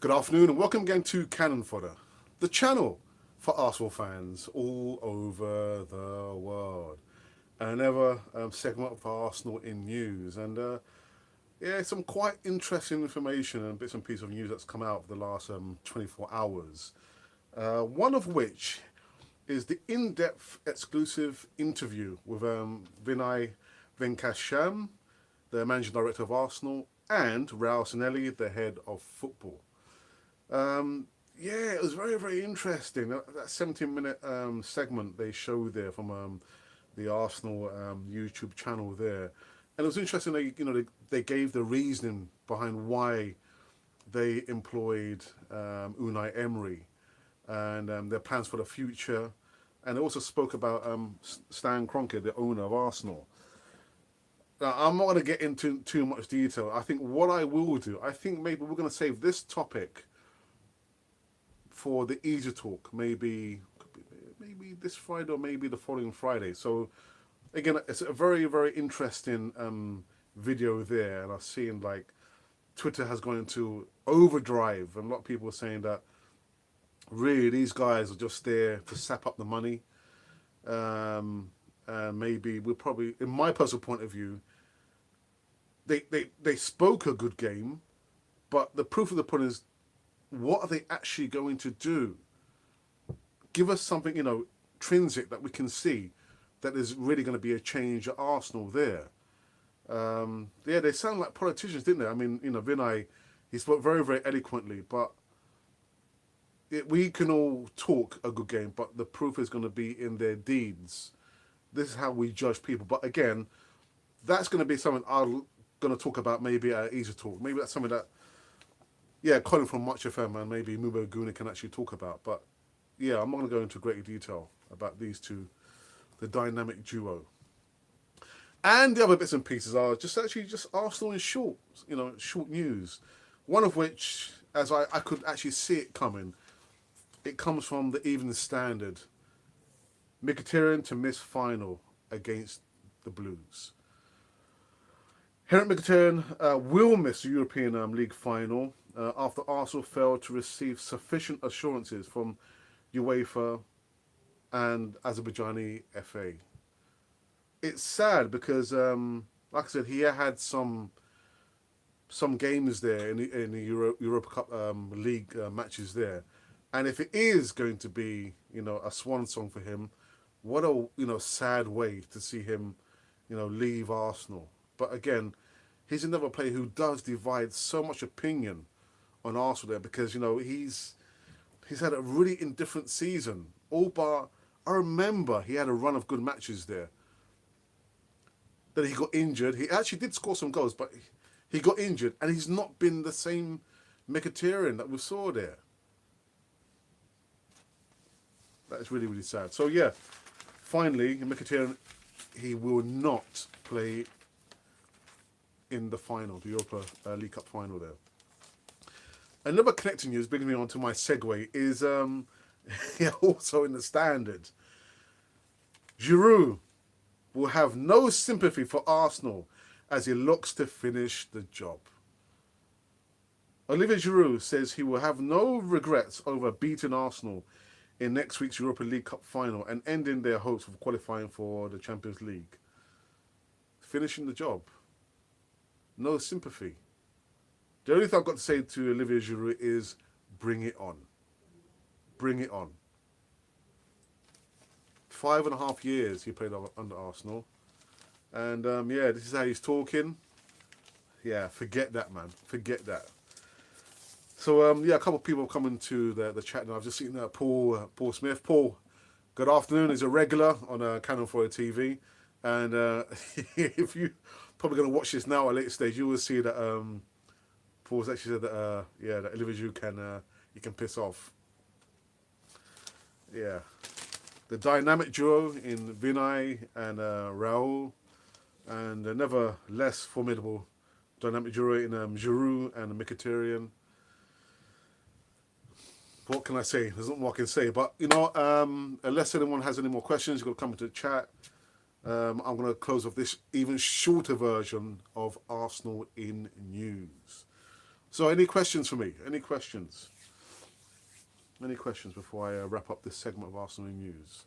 Good afternoon and welcome again to Cannon Fodder, the channel for Arsenal fans all over the world. Another segment for Arsenal in news, and yeah, some quite interesting information and bits and pieces of news that's come out for the last 24 hours. One of which is the in-depth exclusive interview with Vinai Venkasham, the managing director of Arsenal, and Raúl, the head of football. Yeah, it was very, very interesting. That 17-minute segment they showed there from the Arsenal YouTube channel there, and it was interesting. They gave the reasoning behind why they employed Unai Emery and their plans for the future, and they also spoke about Stan Kronke, the owner of Arsenal. Now, I'm not going to get into too much detail. I think what I will do, I think maybe we're going to save this topic for the easy talk, maybe this Friday or maybe the following Friday. So again, it's a very, very interesting video there, and I've seen like Twitter has gone into overdrive, and a lot of people are saying that really these guys are just there to sap up the money. And maybe we'll probably, in my personal point of view, they spoke a good game, but the proof of the pudding is, what are they actually going to do? Give us something, intrinsic that we can see that there's really going to be a change at Arsenal there. Yeah, they sound like politicians, didn't they? I mean, Vinay, he spoke very, very eloquently, but we can all talk a good game, but the proof is going to be in their deeds. This is how we judge people. But again, that's going to be something I'm going to talk about maybe at Easy Talk. Maybe that's something that, yeah, Colin from Much FM and maybe Mubo Guna can actually talk about. But yeah, I'm not going to go into greater detail about these two, the dynamic duo. And the other bits and pieces are just Arsenal in short, short news. One of which, as I could actually see it coming, it comes from the Evening Standard. Mkhitaryan to miss final against the Blues. Henrik Mkhitaryan will miss the European League final after Arsenal failed to receive sufficient assurances from UEFA and Azerbaijani FA. It's sad because, like I said, he had some games there in the Europa Cup League matches there, and if it is going to be a swan song for him, what a sad way to see him leave Arsenal. But again, he's another player who does divide so much opinion on Arsenal there, because he's had a really indifferent season. All bar, I remember he had a run of good matches there. Then he got injured. He actually did score some goals, but he got injured, and he's not been the same Mkhitaryan that we saw there. That's really, really sad. So yeah, finally, Mkhitaryan, he will not play in the final, the Europa League Cup final there. Another connecting news, bringing me on to my segue, is also in the Standard. Giroud will have no sympathy for Arsenal as he looks to finish the job. Olivier Giroud says he will have no regrets over beating Arsenal in next week's Europa League Cup final and ending their hopes of qualifying for the Champions League. Finishing the job. No sympathy. The only thing I've got to say to Olivier Giroud is, bring it on. Bring it on. 5.5 years he played under Arsenal. And yeah, this is how he's talking. Yeah, forget that, man. Forget that. So yeah, a couple of people have come into the chat now. I've just seen Paul Smith. Paul, good afternoon. He's a regular on Cannon Fodder TV, and if you probably going to watch this now at a later stage, you will see that Paul's actually said that that Olivier Giroud can piss off. Yeah, the dynamic duo in Vinai and Raul, and the never less formidable dynamic duo in Giroud and Mkhitaryan. What can I say? There's not more I can say. But, unless anyone has any more questions, you've got to come into the chat. I'm going to close off this even shorter version of Arsenal in News. So, any questions for me? Any questions? Any questions before I wrap up this segment of Arsenal news?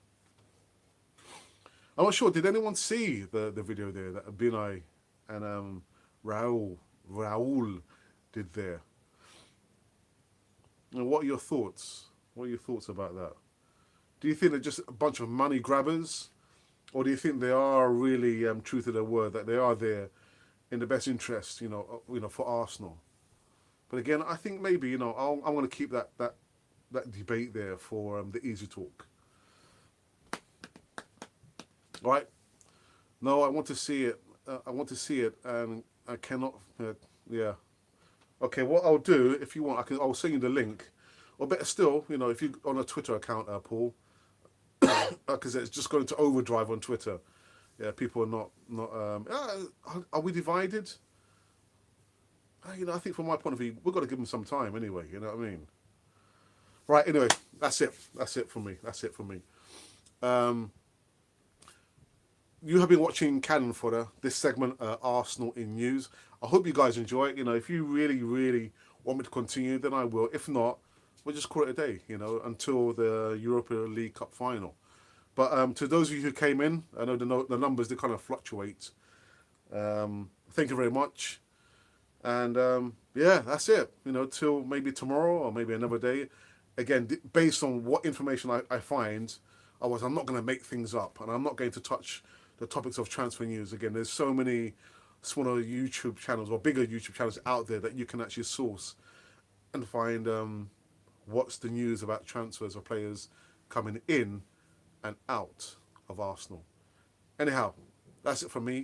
I'm not sure. Did anyone see the video there that Vinai and Raúl did there? And what are your thoughts? What are your thoughts about that? Do you think they're just a bunch of money grabbers, or do you think they are really true to their word, that they are there in the best interest, for Arsenal? But again, I think maybe I'm going to keep that debate there for the easy talk. All right. No, I want to see it. I want to see it, and I cannot. Yeah. Okay. What I'll do, if you want, I'll send you the link. Or better still, if you on a Twitter account, Paul, because it's just going to overdrive on Twitter. Yeah, people are not. Are we divided? I think from my point of view, we've got to give them some time anyway. You know what I mean? Right. Anyway, that's it. That's it for me. That's it for me. You have been watching Cannon Fodder, this segment, Arsenal in News. I hope you guys enjoy it. If you really, really want me to continue, then I will. If not, we'll just call it a day, until the Europa League Cup final. But to those of you who came in, I know the numbers, they kind of fluctuate. Thank you very much. And yeah, that's it. Till maybe tomorrow or maybe another day. Again, based on what information I find, I'm not going to make things up, and I'm not going to touch the topics of transfer news. Again, there's so many smaller YouTube channels or bigger YouTube channels out there that you can actually source and find what's the news about transfers or players coming in and out of Arsenal. Anyhow, that's it from me.